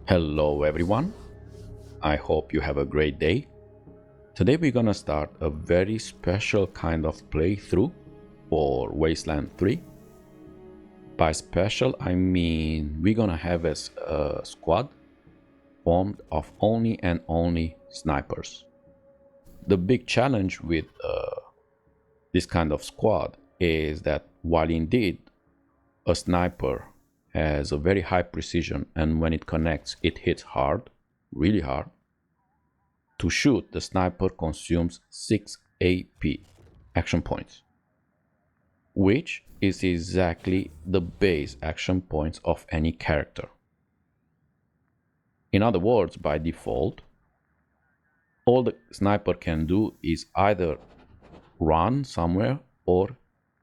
Hello everyone, I hope you have a great day. Today we're gonna start a very special kind of playthrough for Wasteland 3. By special I mean we're gonna have a squad formed of only and only snipers. The big challenge with this kind of squad is that while indeed a sniper has a very high precision and when it connects it hits hard, really hard, to shoot the sniper consumes 6 AP action points, which is exactly the base action points of any character. In other words, by default, all the sniper can do is either run somewhere or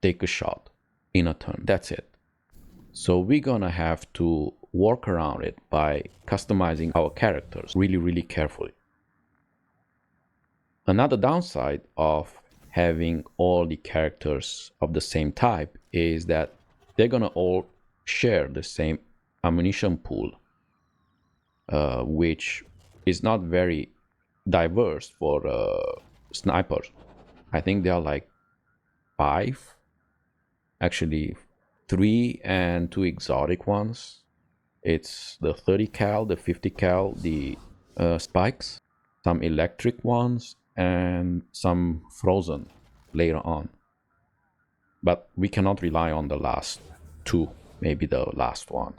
take a shot in a turn. That's it. So we're gonna have to work around it by customizing our characters really carefully. Another downside of having all the characters of the same type is that they're gonna all share the same ammunition pool, which is not very diverse for snipers. I think there are like 5, actually 3 and 2 exotic ones. It's the 30 cal, the 50 cal, the spikes, some electric ones, and some frozen later on. But we cannot rely on the last 2, maybe the last one.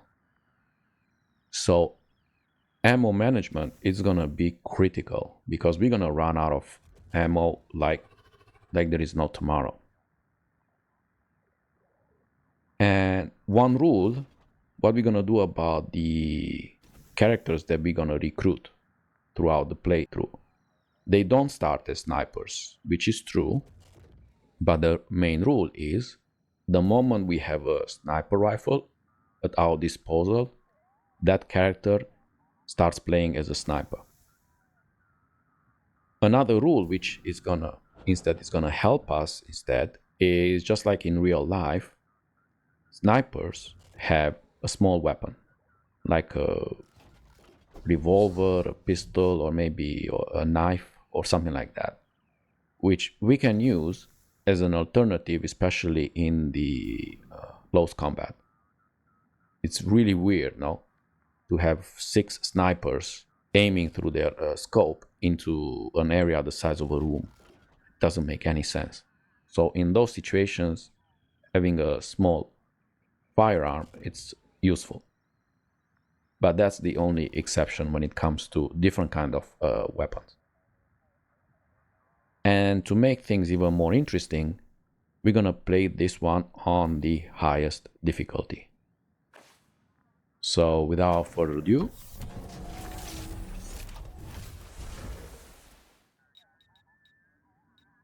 So ammo management is gonna be critical because we're gonna run out of ammo like there is no tomorrow. And one rule, what we're gonna do about the characters that we're gonna recruit throughout the playthrough. They don't start as snipers, which is true, but the main rule is the moment we have a sniper rifle at our disposal, that character starts playing as a sniper. Another rule which is gonna help us instead is just like in real life, snipers have a small weapon like a revolver, a pistol, or maybe a knife or something like that, which we can use as an alternative, especially in the close combat. It's really weird, no, to have 6 snipers aiming through their scope into an area the size of a room. It doesn't make any sense. So in those situations, having a small firearm, it's useful. But that's the only exception when it comes to different kind of weapons. And to make things even more interesting, we're gonna play this one on the highest difficulty. So without further ado,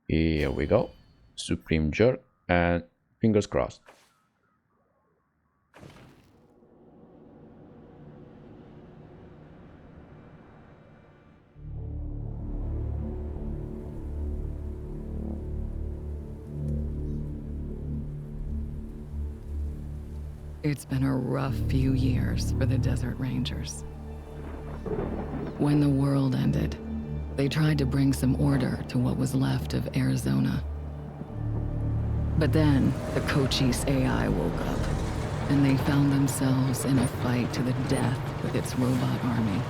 here we go. Supreme jerk and fingers crossed. It's been a rough few years for the Desert Rangers. When the world ended, they tried to bring some order to what was left of Arizona. But then the Cochise AI woke up, and they found themselves in a fight to the death with its robot army.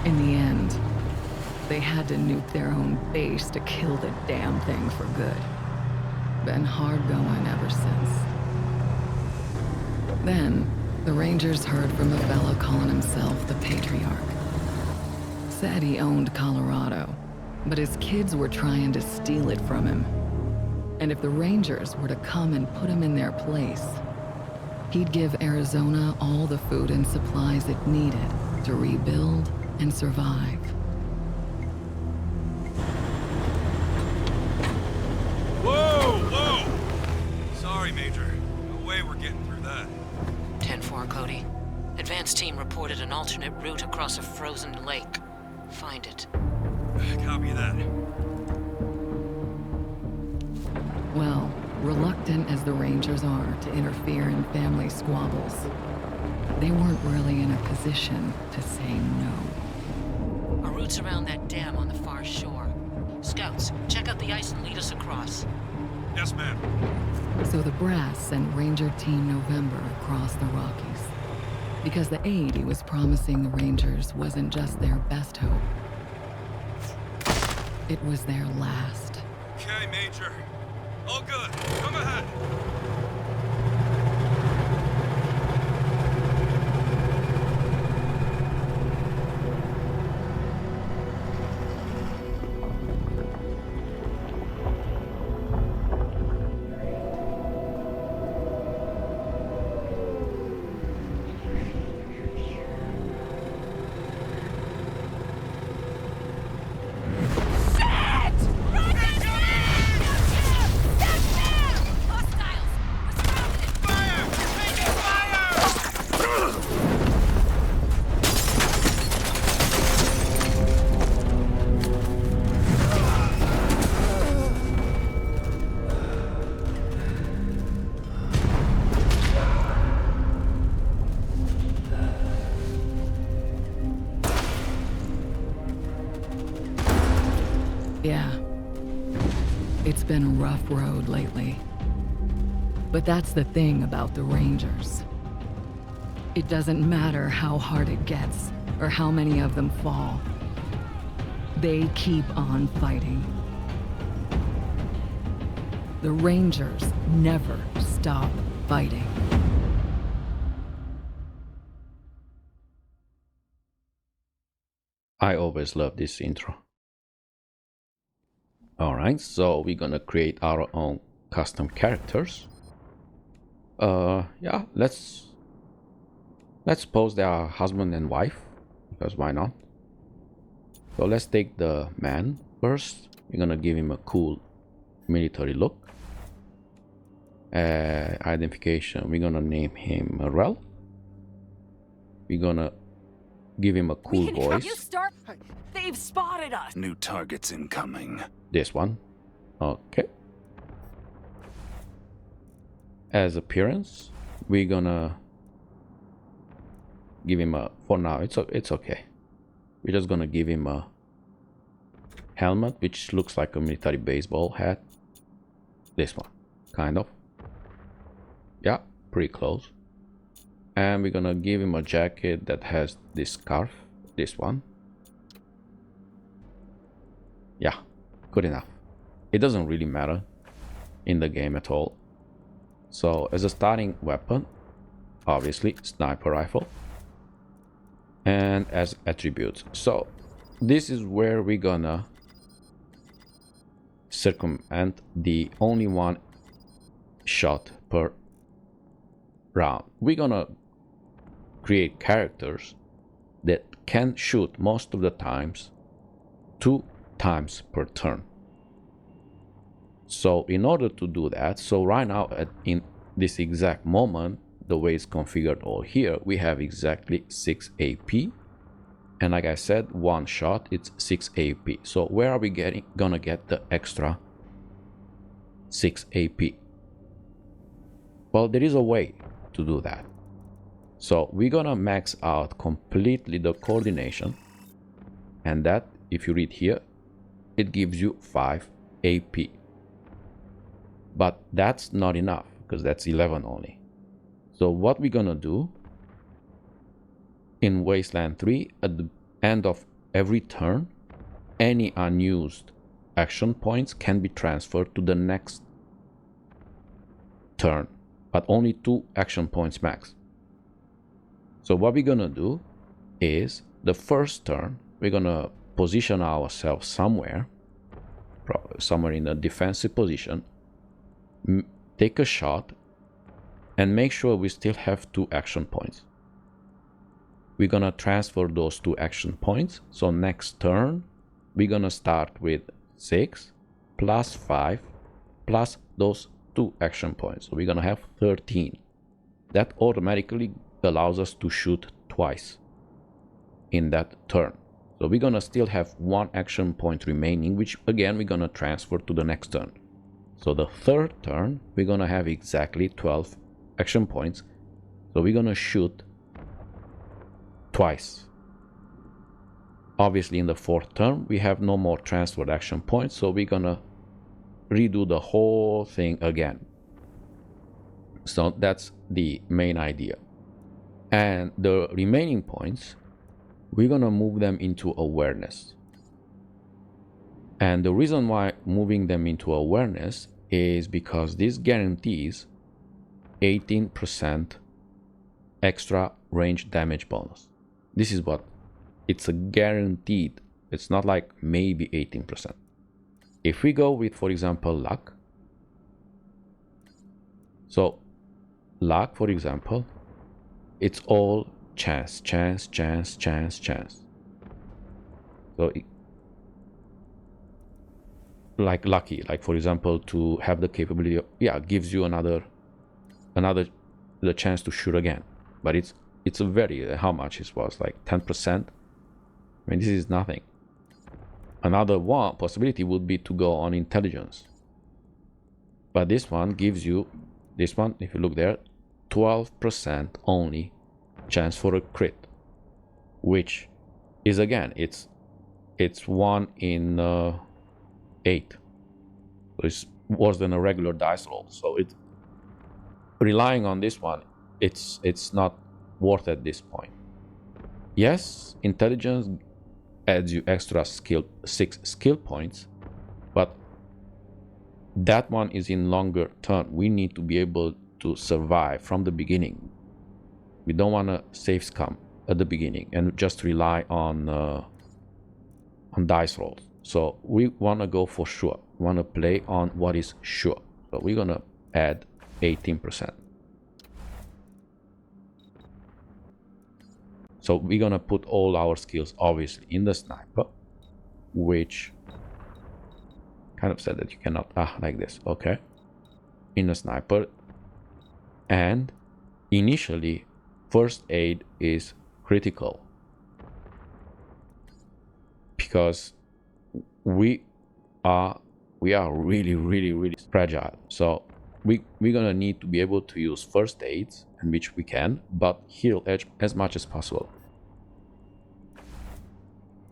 In the end, they had to nuke their own base to kill the damn thing for good. Been hard going ever since. Then, the Rangers heard from a fella calling himself the Patriarch. Said he owned Colorado, but his kids were trying to steal it from him. And if the Rangers were to come and put him in their place, he'd give Arizona all the food and supplies it needed to rebuild and survive. Whoa! Sorry, Major. No way we're getting through that. 10-4, Cody. Advance team reported an alternate route across a frozen lake. Find it. Copy that. Well, reluctant as the Rangers are to interfere in family squabbles, they weren't really in a position to say no. Our route's around that dam on the far shore. Scouts, check out the ice and lead us across. Yes, ma'am. So the brass sent Ranger Team November across the Rockies, because the aid he was promising the Rangers wasn't just their best hope. It was their last. Okay, Major. All good. Come ahead. Yeah. It's been a rough road lately. But that's the thing about the Rangers. It doesn't matter how hard it gets, or how many of them fall. They keep on fighting. The Rangers never stop fighting. I always love this intro. Alright, so we're gonna create our own custom characters. Yeah, let's suppose they are husband and wife, because why not? So let's take the man first. We're gonna give him a cool military look. Identification, we're gonna name him Rel. We're gonna give him a cool voice. They've spotted us. New targets incoming. This one. Okay. As appearance, we're gonna give him a, for now it's okay, we're just gonna give him a helmet which looks like a military baseball hat. This one, kind of. Yeah, pretty close. And we're gonna give him a jacket that has this scarf, this one. Yeah, good enough. It doesn't really matter in the game at all. So as a starting weapon, obviously sniper rifle. And as attributes, so this is where we're gonna circumvent the only one shot per round. We're gonna create characters that can shoot most of the times 2 times per turn. So in order to do that, so right now in this exact moment, the way it's configured all here, we have exactly 6 AP, and like I said, one shot it's 6 AP. So where are we gonna get the extra 6 AP? Well, there is a way to do that. So we're gonna max out completely the coordination, and that, if you read here, it gives you 5 AP. But that's not enough, because that's 11 only. So what we're gonna do in Wasteland 3, at the end of every turn, any unused action points can be transferred to the next turn, but only 2 action points max. So what we're gonna do is, the first turn, we're gonna position ourselves somewhere in a defensive position, take a shot, and make sure we still have 2 action points. We're gonna transfer those 2 action points. So next turn, we're gonna start with 6 plus 5 plus those 2 action points. So we're gonna have 13. That automatically allows us to shoot twice in that turn. So we're gonna still have 1 action point remaining, which again we're gonna transfer to the next turn. So the third turn, we're gonna have exactly 12 action points. So we're gonna shoot twice. Obviously in the fourth turn, we have no more transferred action points, so we're gonna redo the whole thing again. So that's the main idea. And the remaining points, we're gonna move them into awareness. And the reason why moving them into awareness is because this guarantees 18% extra range damage bonus. This is what it's a guaranteed. It's not like maybe 18%. If we go with, for example, luck. So luck, for example, it's all chance. So like lucky, like for example, to have the capability of, gives you another the chance to shoot again. But it's a very, how much it was, like 10%. I mean, this is nothing. Another one possibility would be to go on intelligence, but this one gives you, this one, if you look there, 12% only chance for a crit, which is, again, it's 1 in 8, so it's worse than a regular dice roll. So it, relying on this one, it's not worth at this point. Yes, intelligence adds you extra 6 skill points, but that one is in longer term. We need to be able to survive from the beginning. We don't want to save scum at the beginning and just rely on dice rolls. So we want to go for sure. We want to play on what is sure. So we're gonna add 18%. So we're gonna put all our skills obviously in the sniper, which kind of said that you cannot, like this, okay, in the sniper. And initially first aid is critical because we are really fragile. So we're gonna need to be able to use first aids, and which we can, but heal as much as possible.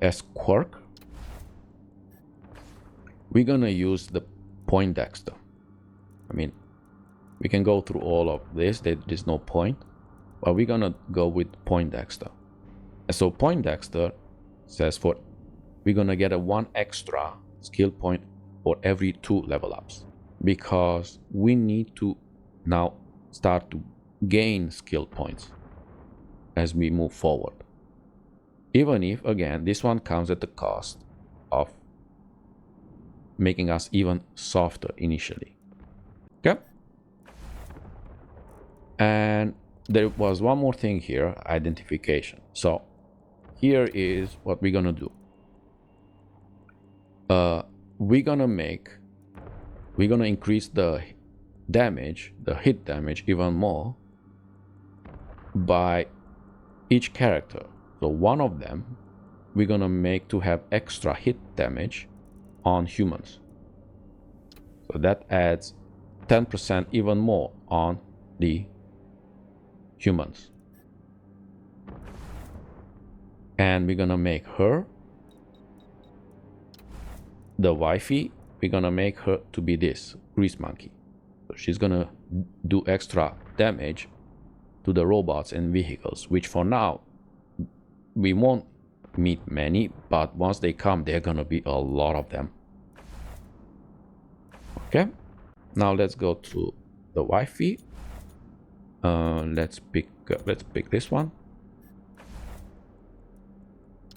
As quirk, we're gonna use the Poindexter. I mean, we can go through all of this, there's no point, but we're gonna go with Poindexter. And so Poindexter says we're gonna get a 1 extra skill point for every 2 level ups, because we need to now start to gain skill points as we move forward. Even if, again, this one comes at the cost of making us even softer initially. Okay? And there was one more thing here, identification. So here is what we're gonna do. We're gonna increase the damage, the hit damage, even more by each character. So one of them we're gonna make to have extra hit damage on humans. So that adds 10% even more on the humans. And we're gonna make her the wifey. We're gonna make her to be this grease monkey. So she's gonna do extra damage to the robots and vehicles, which for now we won't meet many, but once they come, there are gonna be a lot of them. Okay, now let's go to the wifey. Let's pick this one.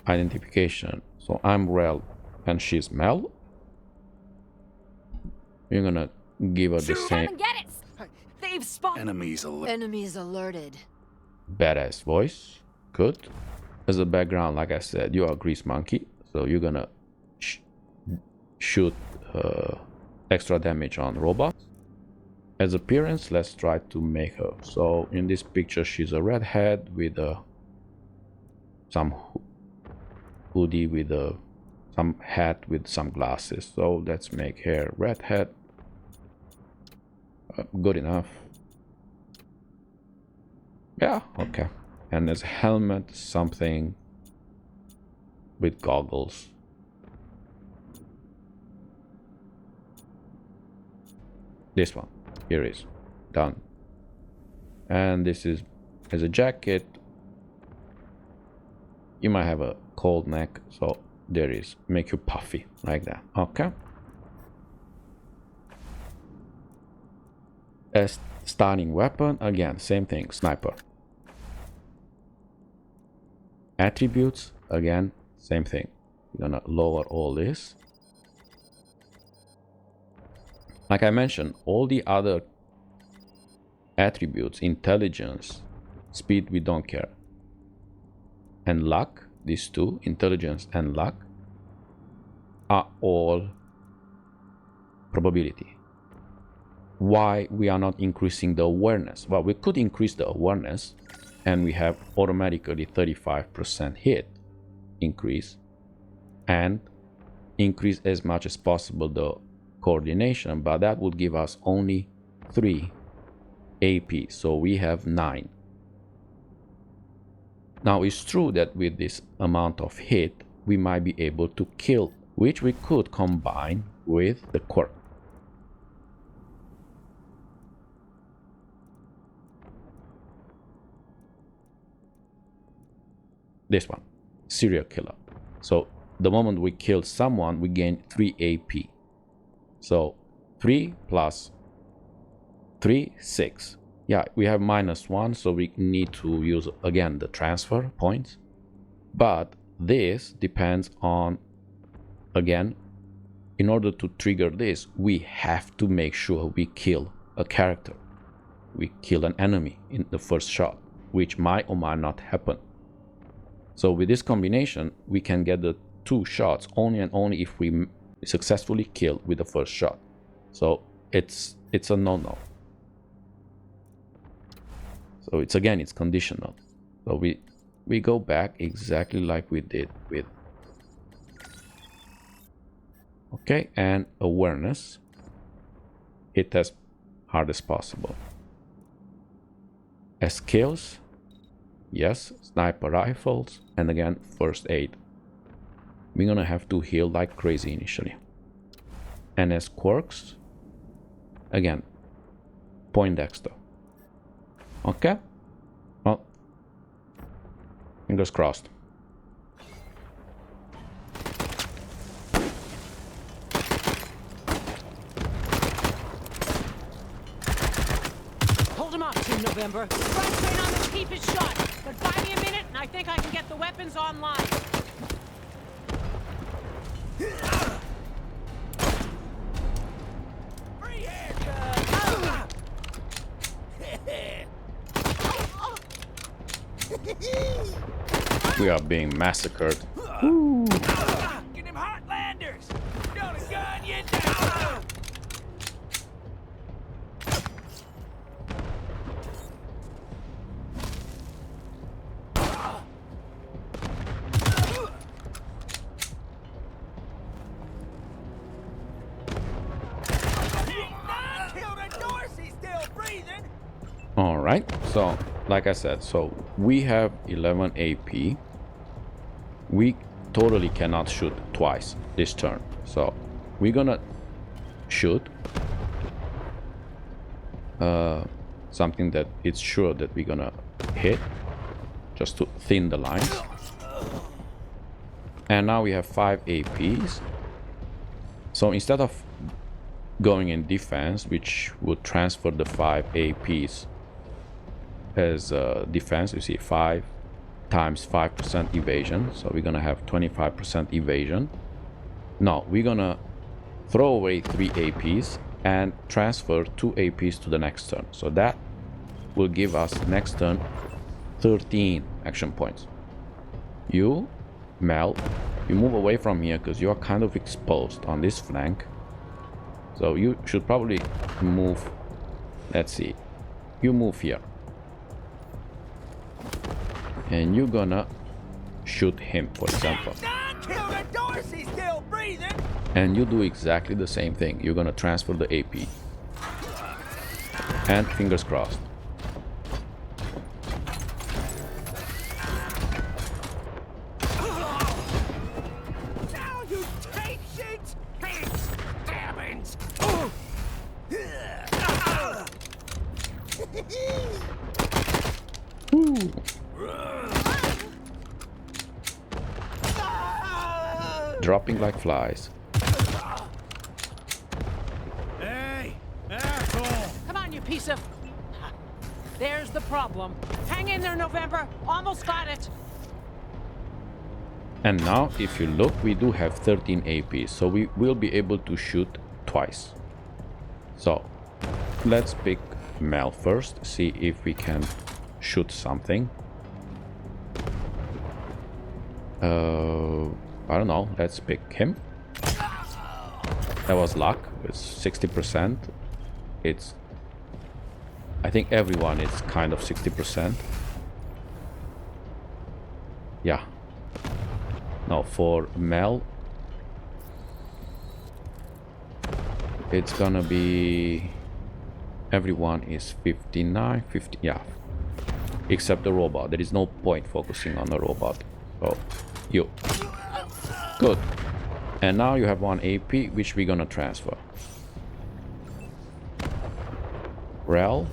Identification. So I'm Rel and she's Mel. You're gonna give her the same Get it! They've spotted. Enemies alerted. badass voice. Good. As a background, like I said, you are a grease monkey, so you're gonna shoot extra damage on robots. As appearance, let's try to make her. So in this picture, she's a redhead with some hoodie with some hat with some glasses. So let's make her redhead. Good enough. Yeah, okay. And there's a helmet, something with goggles. This one, here is done. And this is as a jacket. You might have a cold neck, so there is, make you puffy like that. Okay. As starting weapon, again, same thing, sniper. Attributes, again, same thing. We're gonna lower all this. Like I mentioned, all the other attributes, intelligence, speed, we don't care. And luck, these two, intelligence and luck, are all probability. Why we are not increasing the awareness? Well, we could increase the awareness and we have automatically 35% hit increase, and increase as much as possible the coordination, but that would give us only 3 AP, so we have 9. Now it's true that with this amount of hit we might be able to kill, which we could combine with the quirk. This one, serial killer. So the moment we kill someone, we gain 3 AP. So 3 plus 3, 6. Yeah, we have -1, so we need to use again the transfer points. But this depends on, again, in order to trigger this, we have to make sure we kill a character. We kill an enemy in the first shot, which might or might not happen. So with this combination, we can get the 2 shots only and only if we successfully kill with the first shot. So it's a no-no. So it's conditional. So we go back exactly like we did with. Okay, and awareness. Hit as hard as possible. As skills, yes, sniper rifles, and again, first aid. We're gonna have to heal like crazy initially. And as quirks, again, Poindexter. Okay? Well, fingers crossed. Hold him off, Team November. Right train on the keep is shot. But buy me a minute and I think I can get the weapons online. Free haircut! We are being massacred. Get them Heartlanders! Gonna gun you down! Alright, so like I said, so we have 11 AP. We totally cannot shoot twice this turn. So we're gonna shoot something that it's sure that we're gonna hit, just to thin the lines. And now we have 5 APs. So instead of going in defense, which would transfer the 5 APs as defense, you see 5 times 5% evasion, so we're gonna have 25% evasion. No, we're gonna throw away 3 APs and transfer 2 APs to the next turn, so that will give us next turn 13 action points. You, Mel, you move away from here because you are kind of exposed on this flank, so you should probably move. Let's see, you move here and you're gonna shoot him, for example, and you do exactly the same thing. You're gonna transfer the AP. And fingers crossed. Woo. Dropping like flies. Hey, asshole! Come on, you piece of... There's the problem. Hang in there, November. Almost got it. And now, if you look, we do have 13 AP, so we will be able to shoot twice. So, let's pick Mel first, see if we can shoot something. I don't know, let's pick him. That was luck, it's 60%. It's... I think everyone is kind of 60%. Yeah. Now for Mel, it's gonna be... Everyone is 59, 50, yeah. Except the robot. There is no point focusing on the robot. Oh, you. Good. And now you have 1 AP, which we're gonna transfer. Rel,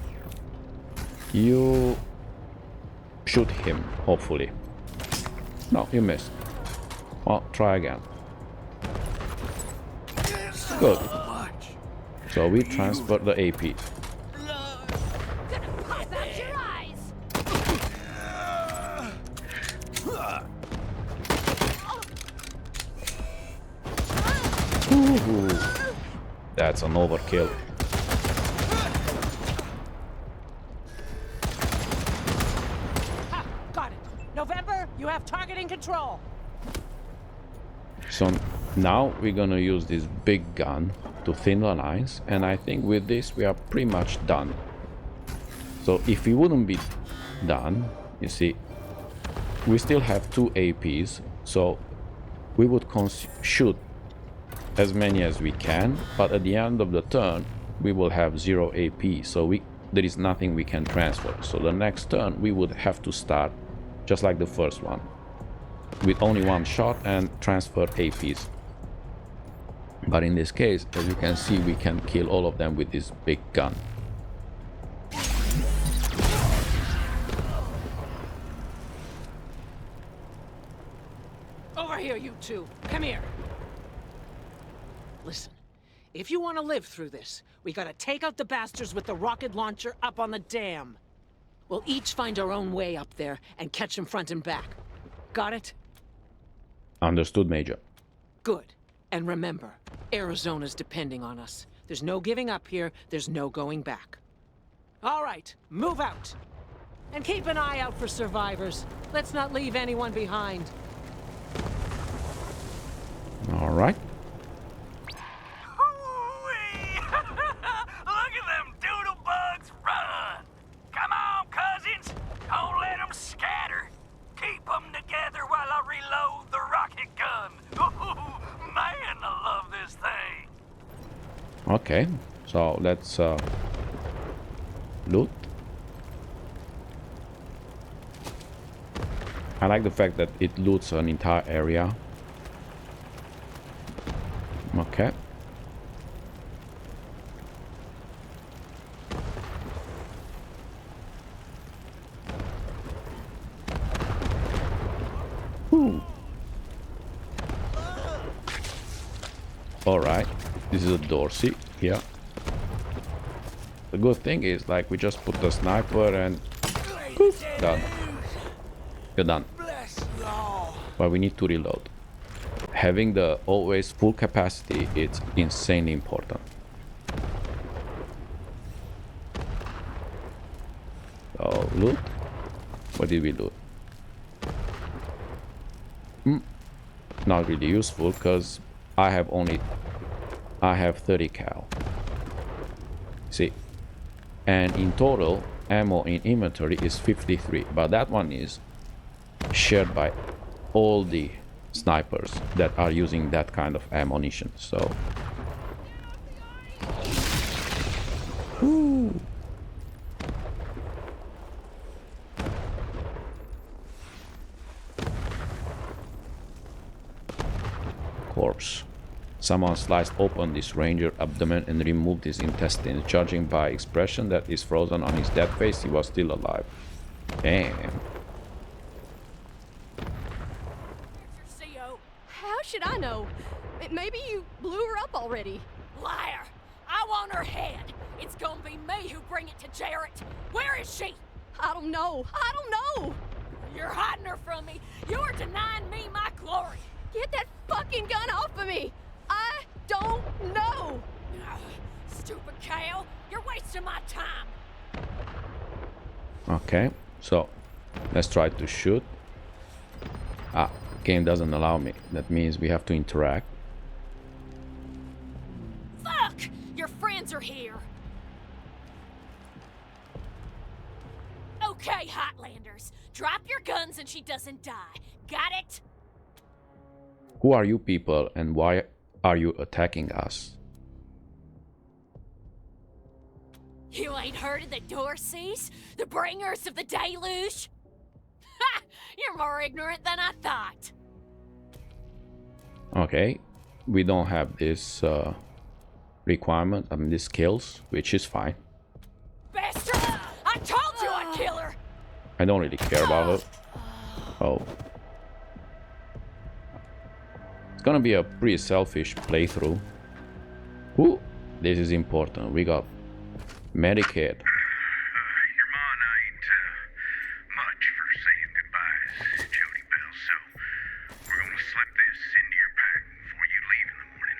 you shoot him, hopefully. No, you missed. Well, try again. Good. So we transfer the AP. Ooh, that's an overkill. Ha, got it. November, you have targeting control. So now we're gonna use this big gun to thin the lines, and I think with this we are pretty much done. So if we wouldn't be done, you see, we still have 2 APs, so we would shoot as many as we can, but at the end of the turn we will have 0 AP, so there is nothing we can transfer. So the next turn we would have to start just like the first one, with only 1 shot and transfer APs. But in this case, as you can see, we can kill all of them with this big gun. Over here, you two. Come here. Listen, if you want to live through this, we gotta take out the bastards with the rocket launcher up on the dam. We'll each find our own way up there and catch them front and back. Got it? Understood, Major. Good. And remember, Arizona's depending on us. There's no giving up here, there's no going back. All right, move out. And keep an eye out for survivors. Let's not leave anyone behind. All right. Look at them doodle bugs run! Come on, cousins! Don't let them scatter! Keep them together while I reload the rocket gun! Ooh, man, I love this thing! Okay, so let's loot. I like the fact that it loots an entire area. Okay. Alright, this is a Dorsey here. The good thing is, like, we just put the sniper and poof, done. You're done. But we need to reload. Having the always full capacity, it's insanely important. So, loot. What did we loot? Not really useful, because I have 30 cal. See, and in total ammo in inventory is 53, but that one is shared by all the snipers that are using that kind of ammunition. So corpse. Someone sliced open this ranger abdomen and removed his intestines. Judging by expression that is frozen on his dead face, he was still alive. Damn. CO. How should I know? Maybe you blew her up already. Liar! I want her head. It's gonna be me who bring it to Jarrett. Where is she? I don't know. I don't know. You're hiding her from me. You're denying me my glory. Get that fucking gun off of me. I don't know. Ugh, stupid cow. You're wasting my time. Okay, so let's try to shoot. Game doesn't allow me. That means we have to interact. Fuck! Your friends are here. Okay, Hotlanders. Drop your guns and she doesn't die. Got it? Who are you people and why are you attacking us? You ain't heard of the Dorseys? The bringers of the deluge? Ha! You're more ignorant than I thought. Okay, we don't have this requirement, these skills, which is fine. Bastard! I told you I'd kill her! I don't really care about her. Oh. It's gonna be a pretty selfish playthrough. Ooh, this is important. We got Medicaid. Your ma and I ain't much for saying goodbyes, Jody Bell, so we're gonna slip this into your pack before you leave in the morning.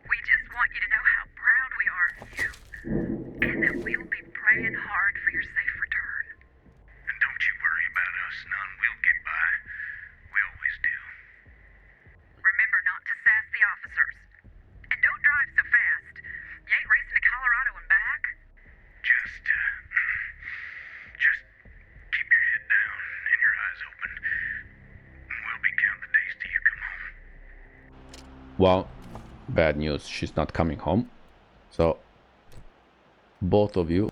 We just want you to know how proud we are of you, and that we'll be praying hard for your safe return. And don't you worry about us, none. We'll get by. We always do. Remember not to sass the officers. And don't drive so fast. You ain't racing to Colorado and back. Just keep your head down and your eyes open. And we'll be counting the days till you come home. Well, bad news. She's not coming home. So, both of you